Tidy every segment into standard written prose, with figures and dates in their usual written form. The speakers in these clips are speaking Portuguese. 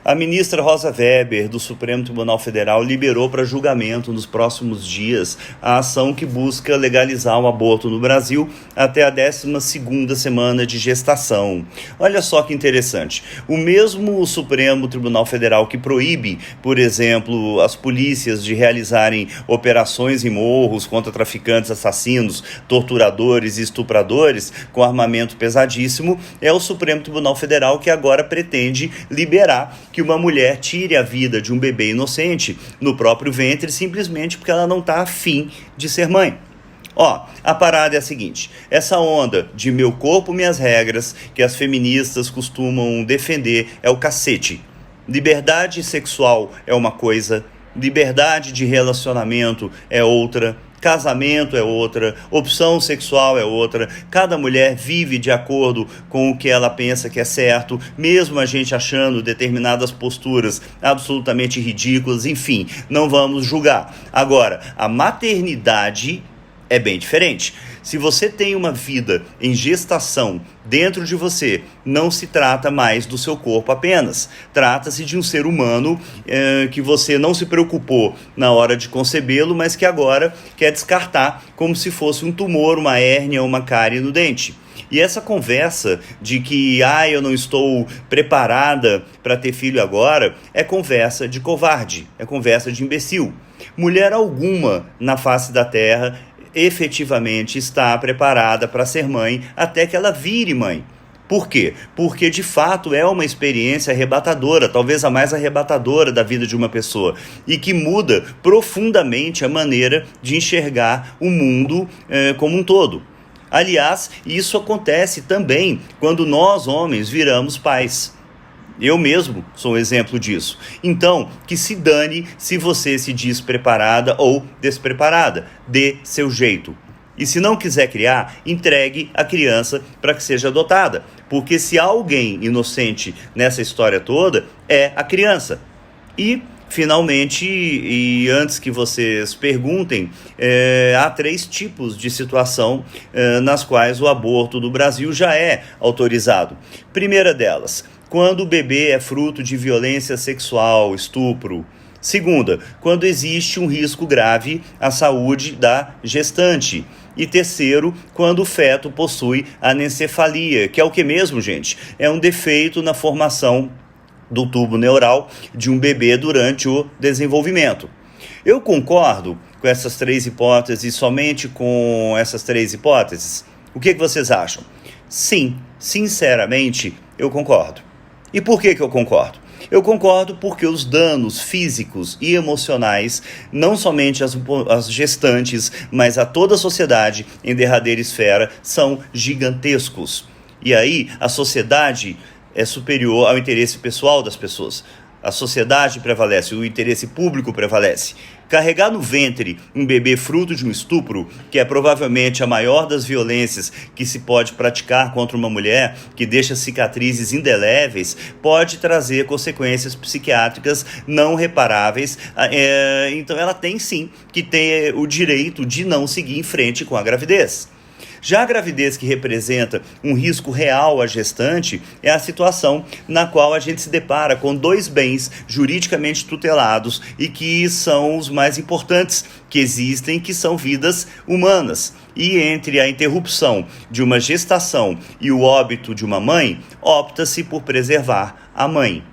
A ministra Rosa Weber, do Supremo Tribunal Federal, liberou para julgamento nos próximos dias a ação que busca legalizar o aborto no Brasil até a 12ª semana de gestação. Olha só que interessante. O mesmo Supremo Tribunal Federal que proíbe, por exemplo, as polícias de realizarem operações em morros contra traficantes, assassinos, torturadores e estupradores com armamento pesadíssimo, é o Supremo Tribunal Federal que agora pretende liberar que uma mulher tire a vida de um bebê inocente no próprio ventre simplesmente porque ela não está afim de ser mãe. A parada é a seguinte, essa onda de meu corpo, minhas regras, que as feministas costumam defender, é o cacete. Liberdade sexual é uma coisa, liberdade de relacionamento é outra, casamento é outra, opção sexual é outra, cada mulher vive de acordo com o que ela pensa que é certo, mesmo a gente achando determinadas posturas absolutamente ridículas, enfim, não vamos julgar. Agora, a maternidade é bem diferente. Se você tem uma vida em gestação dentro de você, não se trata mais do seu corpo apenas. Trata-se de um ser humano que você não se preocupou na hora de concebê-lo, mas que agora quer descartar como se fosse um tumor, uma hérnia, uma cárie no dente. E essa conversa de que eu não estou preparada para ter filho agora, é conversa de covarde, é conversa de imbecil. Mulher alguma na face da terra efetivamente está preparada para ser mãe até que ela vire mãe. Por quê? Porque de fato é uma experiência arrebatadora, talvez a mais arrebatadora da vida de uma pessoa, e que muda profundamente a maneira de enxergar o mundo como um todo. Aliás, isso acontece também quando nós, homens, viramos pais. Eu mesmo sou um exemplo disso. Então, que se dane se você se diz preparada ou despreparada. Dê seu jeito. E se não quiser criar, entregue a criança para que seja adotada. Porque se há alguém inocente nessa história toda, é a criança. E, finalmente, e antes que vocês perguntem, há 3 tipos de situação nas quais o aborto do Brasil já é autorizado. Primeira delas, quando o bebê é fruto de violência sexual, estupro. Segunda, quando existe um risco grave à saúde da gestante. E terceiro, quando o feto possui anencefalia, que é o que mesmo, gente? É um defeito na formação do tubo neural de um bebê durante o desenvolvimento. Eu concordo com essas 3 hipóteses, somente com essas 3 hipóteses? O que vocês acham? Sim, sinceramente, eu concordo. E por que eu concordo? Eu concordo porque os danos físicos e emocionais, não somente às gestantes, mas a toda a sociedade em derradeira esfera, são gigantescos. E aí, a sociedade é superior ao interesse pessoal das pessoas. A sociedade prevalece, o interesse público prevalece. Carregar no ventre um bebê fruto de um estupro, que é provavelmente a maior das violências que se pode praticar contra uma mulher, que deixa cicatrizes indeléveis, pode trazer consequências psiquiátricas não reparáveis. Então ela tem sim que ter o direito de não seguir em frente com a gravidez. Já a gravidez que representa um risco real à gestante é a situação na qual a gente se depara com 2 bens juridicamente tutelados e que são os mais importantes que existem, que são vidas humanas. E entre a interrupção de uma gestação e o óbito de uma mãe, opta-se por preservar a mãe.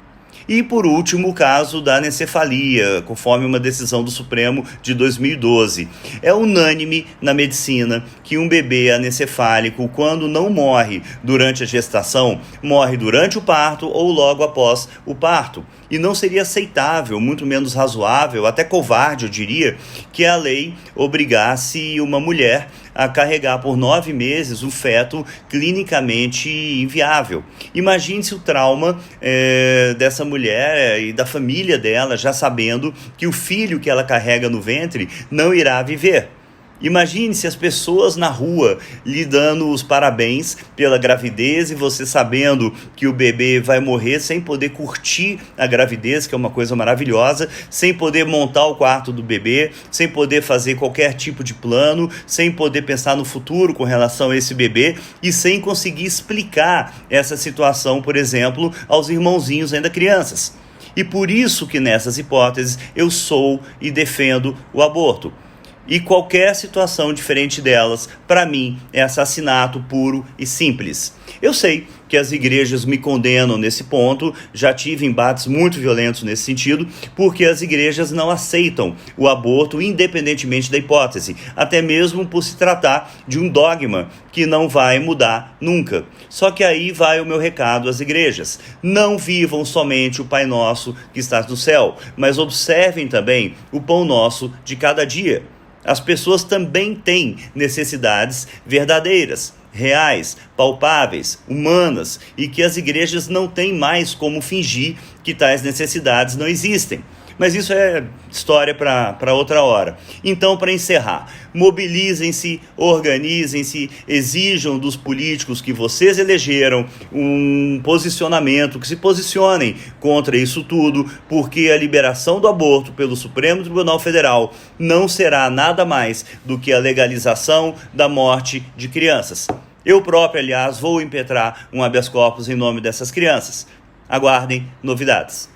E, por último, o caso da anencefalia, conforme uma decisão do Supremo de 2012. É unânime na medicina que um bebê anencefálico, quando não morre durante a gestação, morre durante o parto ou logo após o parto. E não seria aceitável, muito menos razoável, até covarde, eu diria, que a lei obrigasse uma mulher a carregar por 9 meses um feto clinicamente inviável. Imagine-se o trauma dessa mulher e da família dela, já sabendo que o filho que ela carrega no ventre não irá viver. Imagine se as pessoas na rua lhe dando os parabéns pela gravidez e você sabendo que o bebê vai morrer sem poder curtir a gravidez, que é uma coisa maravilhosa, sem poder montar o quarto do bebê, sem poder fazer qualquer tipo de plano, sem poder pensar no futuro com relação a esse bebê e sem conseguir explicar essa situação, por exemplo, aos irmãozinhos ainda crianças. E por isso que nessas hipóteses eu sou e defendo o aborto. E qualquer situação diferente delas, para mim, é assassinato puro e simples. Eu sei que as igrejas me condenam nesse ponto, já tive embates muito violentos nesse sentido, porque as igrejas não aceitam o aborto independentemente da hipótese, até mesmo por se tratar de um dogma que não vai mudar nunca. Só que aí vai o meu recado às igrejas: não vivam somente o Pai Nosso que está no céu, mas observem também o pão nosso de cada dia. As pessoas também têm necessidades verdadeiras, reais, palpáveis, humanas, e que as igrejas não têm mais como fingir que tais necessidades não existem. Mas isso é história para outra hora. Então, para encerrar, mobilizem-se, organizem-se, exijam dos políticos que vocês elegeram um posicionamento, que se posicionem contra isso tudo, porque a liberação do aborto pelo Supremo Tribunal Federal não será nada mais do que a legalização da morte de crianças. Eu próprio, aliás, vou impetrar um habeas corpus em nome dessas crianças. Aguardem novidades.